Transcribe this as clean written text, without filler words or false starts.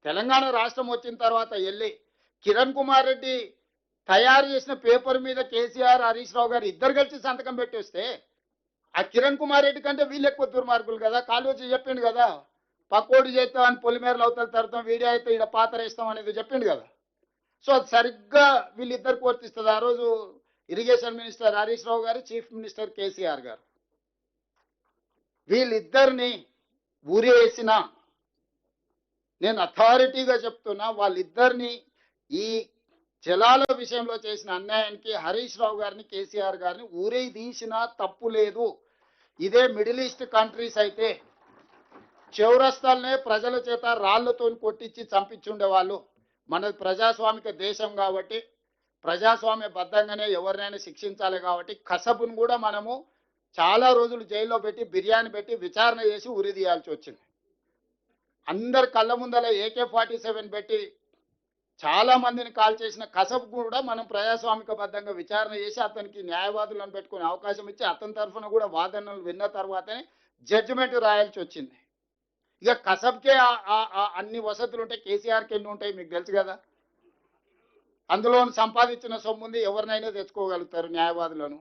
తెలంగాణ రాష్ట్రం వచ్చిన తర్వాత వెళ్ళి కిరణ్ కుమార్ రెడ్డి తయారు చేసిన పేపర్ మీద కేసీఆర్ హరీష్ రావు గారు ఇద్దరు కలిసి సంతకం పెట్టేస్తే ఆ కిరణ్ కుమార్ రెడ్డి కంటే వీళ్ళు ఎక్కువ దుర్మార్గులు కదా. కాళోజీ చెప్పిండు కదా, పక్కోడు చేస్తాం అని పొలిమేరలు అవతల తడతాం, వీడియో అయితే ఇక్కడ పాత్ర వేస్తాం అనేది చెప్పిండు కదా. సో అది సరిగ్గా వీళ్ళిద్దరికి వర్తిస్తుంది. ఆ రోజు ఇరిగేషన్ మినిస్టర్ హరీష్ రావు గారు, చీఫ్ మినిస్టర్ కేసీఆర్ గారు, వీళ్ళిద్దరిని ఊరేసిన, నేను అథారిటీగా చెప్తున్నా, వాళ్ళిద్దరిని ఈ జలాల విషయంలో చేసిన అన్యాయానికి హరీష్ రావు గారిని, కేసీఆర్ గారిని ఊరే తీసినా తప్పు లేదు. ఇదే మిడిల్ ఈస్ట్ కంట్రీస్ అయితే చౌరస్తాలనే ప్రజల చేత రాళ్లతో కొట్టించి చంపించుండేవాళ్ళు. మనది ప్రజాస్వామిక దేశం కాబట్టి ప్రజాస్వామ్య బద్ధంగానే ఎవరినైనా శిక్షించాలి కాబట్టి కసబును కూడా మనము చాలా రోజులు జైల్లో పెట్టి బిర్యానీ పెట్టి విచారణ చేసి ఉరి తీయాల్సి వచ్చింది. అందరి కళ్ళ ముందల AK-47 పెట్టి చాలా మందిని కాల్ చేసిన కసబ్ కూడా మనం ప్రజాస్వామిక బద్ధంగా విచారణ చేసి అతనికి న్యాయవాదులను పెట్టుకునే అవకాశం ఇచ్చి అతని తరఫున కూడా వాదనలు విన్న తర్వాతనే జడ్జిమెంట్ రాయాల్సి వచ్చింది. ఇక కసబ్కే అన్ని వసతులు ఉంటాయి, కేసీఆర్కి ఎన్ని ఉంటాయి మీకు తెలుసు కదా. అందులో సంపాదించిన సొమ్ముంది, ఎవరినైనా తెచ్చుకోగలుగుతారు న్యాయవాదులను.